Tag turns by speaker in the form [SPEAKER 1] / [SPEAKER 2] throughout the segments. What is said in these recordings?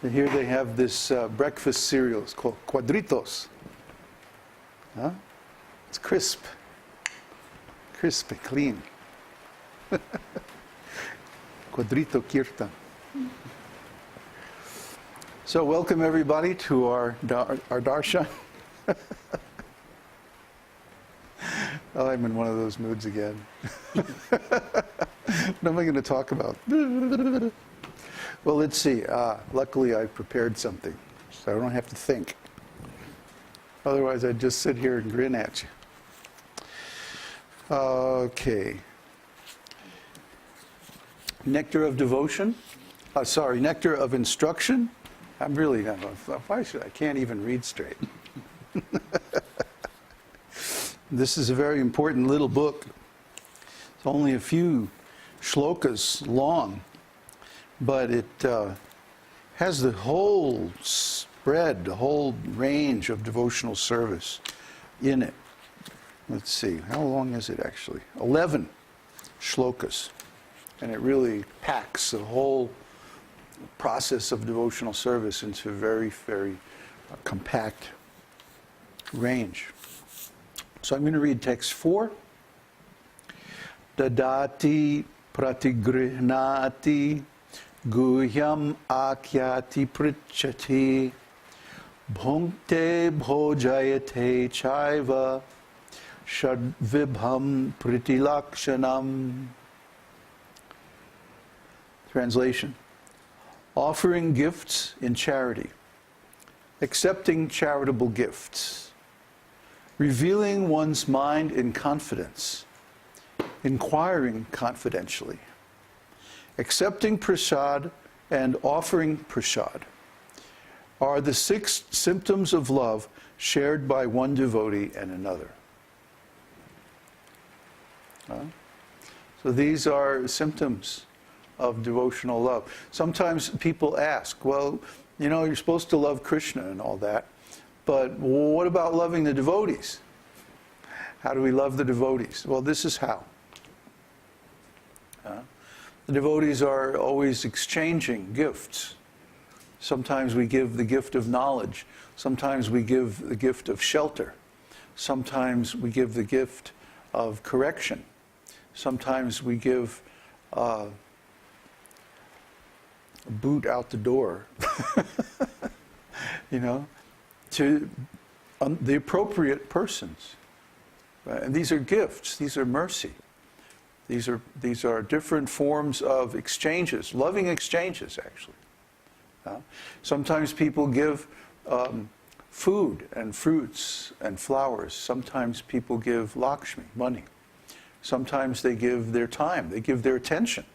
[SPEAKER 1] And here they have this breakfast cereal. It's called cuadritos. Huh? It's crisp. Crisp and clean. Cuadrito kirtan. So welcome everybody to our Darshan. Oh, I'm in one of those moods again. What am I going to talk about? Well, let's see. Luckily, I prepared something, so I don't have to think. Otherwise, I'd just sit here and grin at you. Okay. Nectar of devotion. Nectar of instruction. I'm really not. Why should I can't even read straight. This is a very important little book. It's only a few shlokas long, but it has the whole spread, the whole range of devotional service in it. Let's see, how long is it actually? 11 shlokas. And it really packs the whole process of devotional service into a very, very compact range. So I'm going to read text 4. Dadāti pratigṛhṇāti guhyam ākhyāti pṛcchati bhuṅkte bhojayate caiva ṣaḍ-vidhaṁ prīti-lakṣaṇam. Translation: offering gifts in charity, accepting charitable gifts, revealing one's mind in confidence, inquiring confidentially, accepting prasāda and offering prasāda are the 6 symptoms of love shared by one devotee and another. So these are symptoms of devotional love. Sometimes people ask, well, you know, you're supposed to love Krishna and all that, but what about loving the devotees? How do we love the devotees? Well, this is how. The devotees are always exchanging gifts. Sometimes we give the gift of knowledge. Sometimes we give the gift of shelter. Sometimes we give the gift of correction. Sometimes we give a boot out the door, you know, to the appropriate persons. And these are gifts, these are mercy. These are different forms of exchanges, loving exchanges actually. Sometimes people give food and fruits and flowers. Sometimes people give Lakshmi, money. Sometimes they give their time, they give their attention.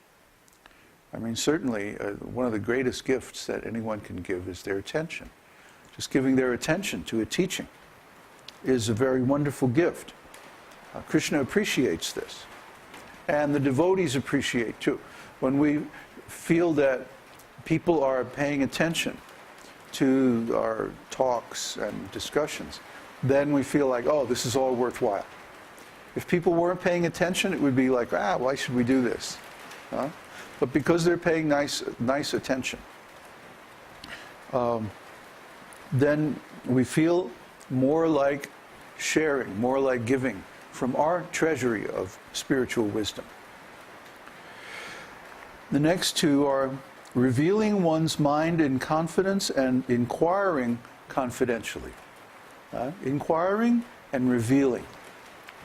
[SPEAKER 1] I mean, certainly one of the greatest gifts that anyone can give is their attention. Just giving their attention to a teaching is a very wonderful gift. Krishna appreciates this. And the devotees appreciate too. When we feel that people are paying attention to our talks and discussions, then we feel like, oh, this is all worthwhile. If people weren't paying attention, it would be like, why should we do this? But because they're paying nice attention, then we feel more like sharing, more like giving from our treasury of spiritual wisdom. The next 2 are revealing one's mind in confidence and inquiring confidentially. Inquiring and revealing,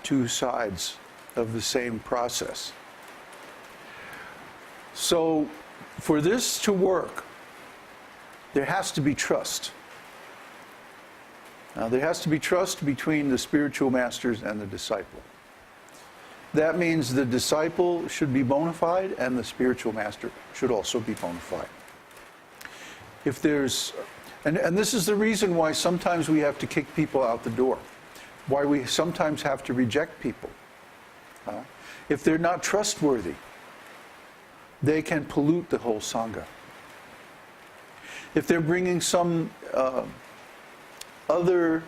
[SPEAKER 1] 2 sides of the same process. So, for this to work, there has to be trust. Now, there has to be trust between the spiritual masters and the disciple. That means the disciple should be bona fide and the spiritual master should also be bona fide. If there's, and this is the reason why sometimes we have to kick people out the door, why we sometimes have to reject people. If they're not trustworthy, they can pollute the whole Sangha. If they're bringing some other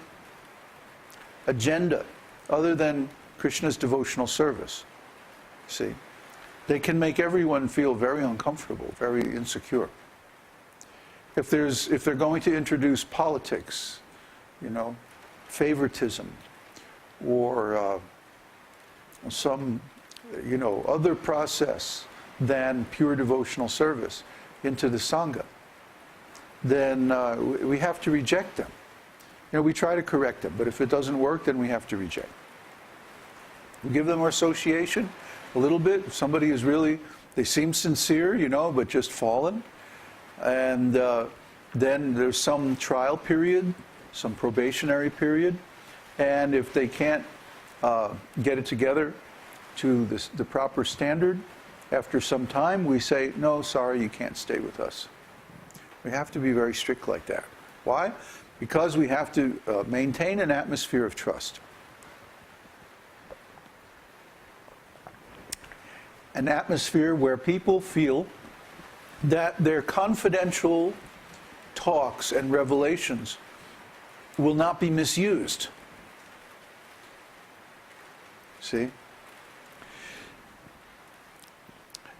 [SPEAKER 1] agenda other than Krishna's devotional service, see, they can make everyone feel very uncomfortable, very insecure. if they're going to introduce politics, favoritism, or some, other process than pure devotional service into the Sangha, then we have to reject them. We try to correct them, but if it doesn't work, then we have to reject. We give them our association a little bit. If somebody is really, they seem sincere, but just fallen. And then there's some trial period, some probationary period. And if they can't get it together to the proper standard, after some time we say, no, sorry, you can't stay with us. We have to be very strict like that. Why? Because we have to maintain an atmosphere of trust. An atmosphere where people feel that their confidential talks and revelations will not be misused. See?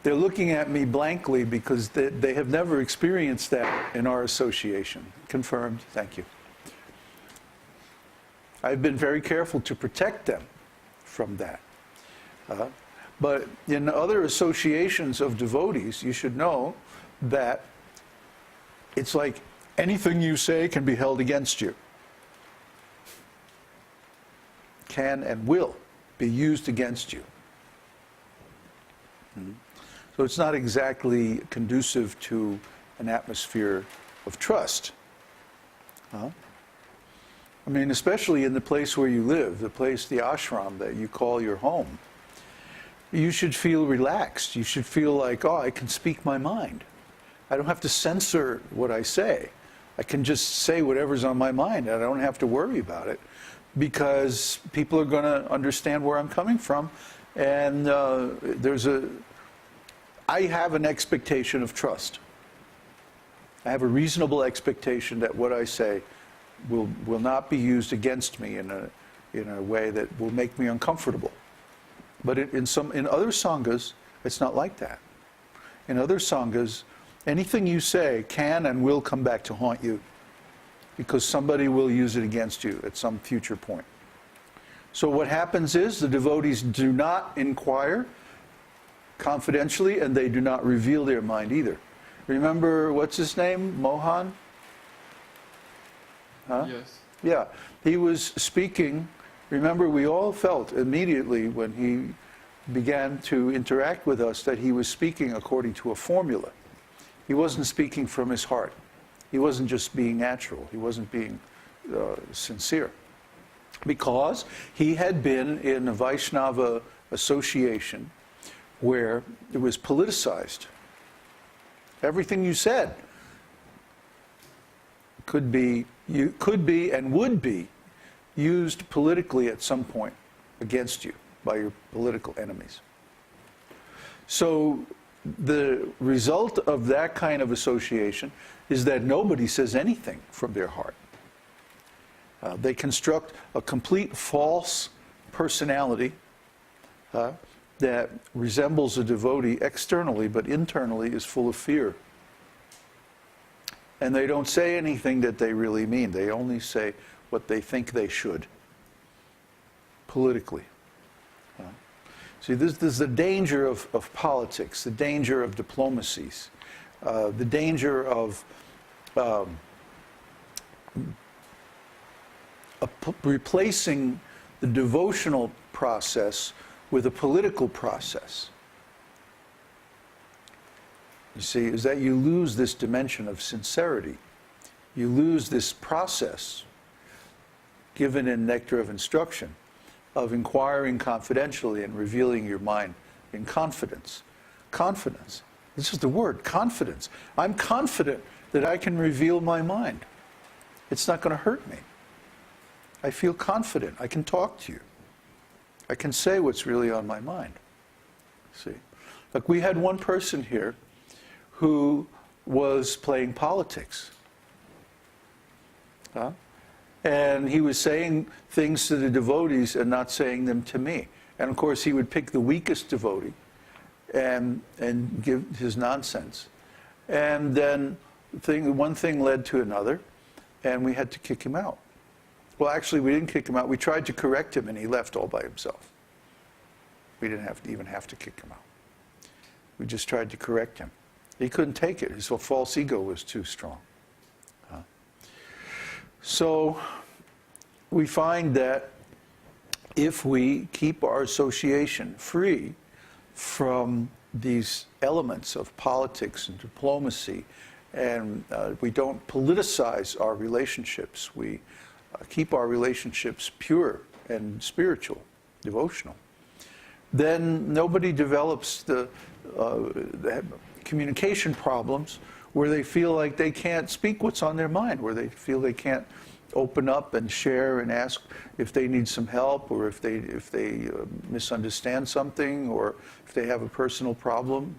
[SPEAKER 1] They're looking at me blankly because they have never experienced that in our association. Confirmed. Thank you. I've been very careful to protect them from that. But in other associations of devotees, you should know that it's like anything you say can be held against you. Can and will be used against you. So it's not exactly conducive to an atmosphere of trust. Especially in the place where you live, the ashram that you call your home. You should feel relaxed. You should feel like, I can speak my mind. I don't have to censor what I say. I can just say whatever's on my mind, and I don't have to worry about it, because people are going to understand where I'm coming from, and I have an expectation of trust. I have a reasonable expectation that what I say will not be used against me in a way that will make me uncomfortable. But in other sanghas, it's not like that. In other sanghas, anything you say can and will come back to haunt you, because somebody will use it against you at some future point. So what happens is the devotees do not inquire confidentially, and they do not reveal their mind either. Remember, what's his name? Mohan?
[SPEAKER 2] Yes.
[SPEAKER 1] Yeah, he was speaking. Remember, we all felt immediately when he began to interact with us that he was speaking according to a formula. He wasn't speaking from his heart. He wasn't just being natural. He wasn't being sincere. Because he had been in a Vaishnava association where it was politicized. Everything you said could be and would be used politically at some point against you by your political enemies. So the result of that kind of association is that nobody says anything from their heart. They construct a complete false personality that resembles a devotee externally, but internally is full of fear. And they don't say anything that they really mean. They only say what they think they should, politically. See, this is the danger of politics, the danger of diplomacies, the danger of replacing the devotional process with a political process. You see, is that you lose this dimension of sincerity. You lose this process given in Nectar of Instruction of inquiring confidentially and revealing your mind in confidence. Confidence. This is the word, confidence. I'm confident that I can reveal my mind. It's not going to hurt me. I feel confident. I can talk to you. I can say what's really on my mind. See? Like, we had one person here who was playing politics. And he was saying things to the devotees and not saying them to me. And of course, he would pick the weakest devotee and give his nonsense. And then one thing led to another, and we had to kick him out. Well, actually, we didn't kick him out. We tried to correct him, and he left all by himself. We didn't even have to kick him out. We just tried to correct him. He couldn't take it. His false ego was too strong. So we find that if we keep our association free from these elements of politics and diplomacy, and we don't politicize our relationships, we keep our relationships pure and spiritual, devotional, then nobody develops the communication problems where they feel like they can't speak what's on their mind, where they feel they can't open up and share and ask if they need some help, or if they misunderstand something, or if they have a personal problem,